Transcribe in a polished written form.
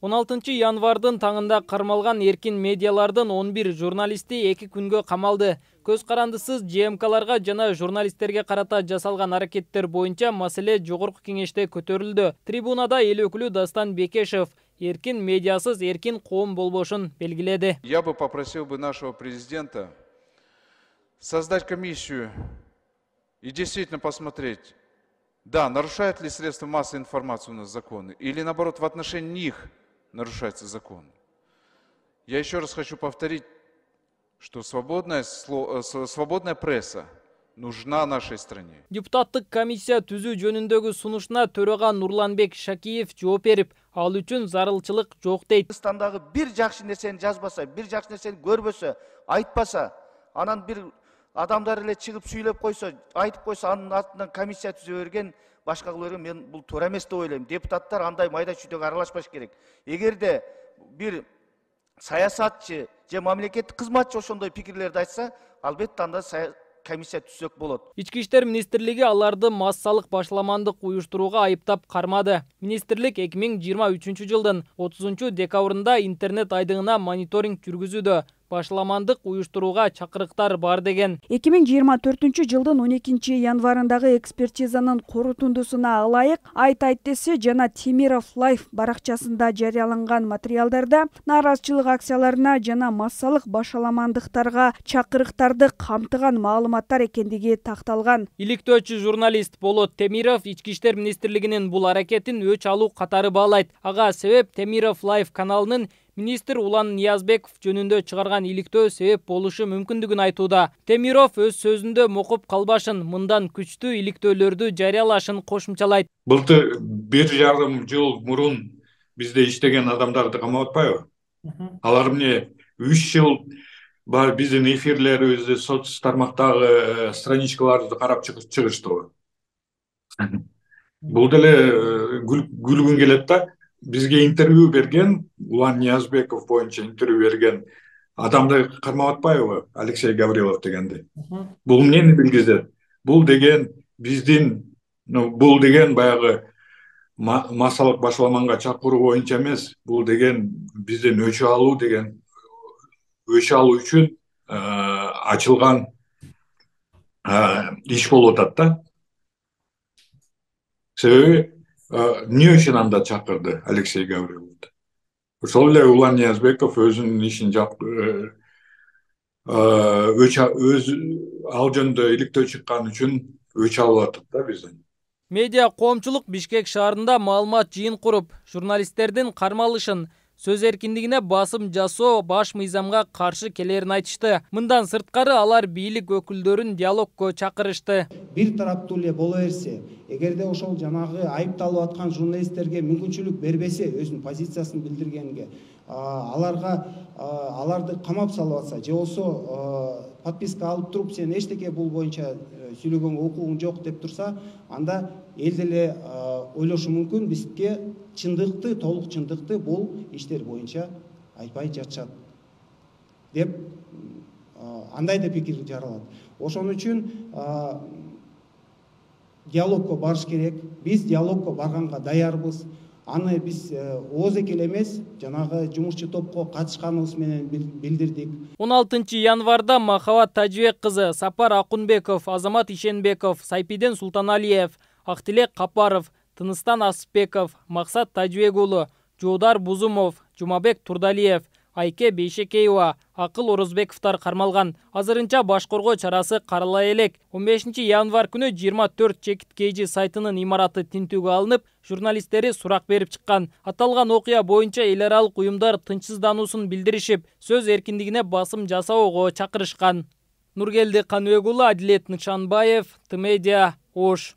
16 январдын таңында кармалган эркин медиалардын 11 журналисти 2 күнгө камалды. Көз карандысыз ЖМКларга жана журналисттерге карата жасалган аракеттер боюнча маселе жогорку кеңеште көтөрүлдү. Трибунада эл өкүлү Дастан Бекешев эркин медиасыз эркин коом болбошун белгиледи. Я бы попросил нашего президента создать комиссию и действительно посмотреть, да, нарушают ли средства массовой информации у нас законы, или наоборот в отношении них нарушается закон. Я еще раз хочу повторить, что свободная пресса нужна нашей стране. Депутаттык комиссия түзүү жөнүндөгү сунушуна төрага Нурланбек Шакиев жооп берип, ал үчүн зарылчылык жок дейт. Кыргызстандагы бир жакшы нерсени жазбаса, бир жакшы нерсени көрбөсө, айтпаса, анан бир адамдар эле чыгып сүйлөп койсо, айтып койсо, анын артынан комиссия түзө берген, башка кыла берген, мен бул туура эмес деп ойлойм. Депутаттар андай майда чүйдөгө аралашпаш керек. Эгерде бир саясатчы же мамлекеттик кызматчы ошондой пикирлерди айтса, албетте анда комиссия түзсөк болот. Ички иштер министрлиги аларды массалык башламандык уюштурууга айыптап кармады. Министрлик 2023 жылдын 30 декабрында интернет айдыңына мониторинг жүргүзүүдө. Башламандык уюштурууга чакырыктар бар деген. 2024 жылдын 12 январындагы экспертизанын корутундусуна ылайык айт десе жана Темиров Лайф баракчасында жарыяланган материалдарда нааразычылык акцияларына жана массалык башаламандыктарга чакырыктарды камтыган маалыматтар экендиги такталган. Иликтөөчү журналист Болот Темиров Ички иштер министрлигинин бул аракетин өч алуу катары баалайт. Ага себеп Темиров Лайф каналынын министр Улан Ниязбеков жөнүндө чыгарган иликтөө себеп болушу мүмкүндүгүн айтууда. Темиров өз сөзүндө мокуп калбашын, мындан күчтүү иликтөөлөрдү жарыялашын кошумчалайт. Былтыр 1,5 жыл мурун бизде иштеген адамдарды камап атпайбы? Алар эмне 3 жыл бар биздин эфирлерибизди соц тармактагы страничкаларды карап чыгыштыбы? Бул деле күлгүн келет да. Бизге интервью берген, Улан Ниязбеков боюнча интервью берген адамды кармап атпайбы, Алексей Гаврилов дегенди. Бул эмнени билгизет? Бул деген биздин, бул деген баягы массалык башаламанга чакыруу боюнча эмес, бул деген бизден өч алуу деген, өч алуу үчүн ачылган иш болуп атат да. Себеби не үчүн анда чакырды Алексей Гавриловду? Ошол эле Улан Ниязбеков өзүнүн ишин өз ал жөнүндө иликтөө чыккан үчүн өч алып атат да бизден. Медиа коомчулук Бишкек шаарында маалымат жыйын куруп, журналисттердин кармалышын, сөз эркиндигине басым жасоо баш мыйзамга каршы келерин айтышты. Мындан сырткары алар бийлик өкүлдөрүн диалогко чакырышты. Бир тараптуу эле боло берсе, эгерде ошол жанагы айыпталып аткан журналисттерге мүмкүнчүлүк бербесе, өзүнүн позициясын билдиргенге, аларды камап салып атса, же болбосо подписка алып туруп, сен эчтеке бул боюнча сүйлөгөнгө укугуң жок деп турса, анда эл деле ойлошу мүмкүн, бизге чындыкты, толук чындыкты бул иштер боюнча айтпай жатышат деп андай да пикир жаралат. Ошон үчүн диалогко барыш керек. Биз диалогко барганга даярбыз. Аны биз ооз эле эмес, жанагы жумушчу топко катышканыбыз менен билдирдик. 16 январда Махабат Тажибек кызы, Сапар Акунбеков, Азамат Ишенбеков, Сайпиден Султаналиев, Актилек Капаров, Тыныстан Асыпбеков, Максат Тажибек уулу, Жуудар Бузумов, Жумабек Турдалиев, Айке Бейшекеева, Акыл Орозбековтар кармалган. Азырынча баш коргоо чарасы карала элек. 15 январ күнү 24 чекит KG сайтынын имараты тинтүүгө алынып, журналисттери сурак берип чыккан. Аталган окуя боюнча эл аралык уюмдар тынчсыздануусун билдиришип, сөз эркиндигине басым жасоого чакырышкан. Нургелди Каныбек уулу, Адилет Нышанбаев, Т-Медиа, Ош.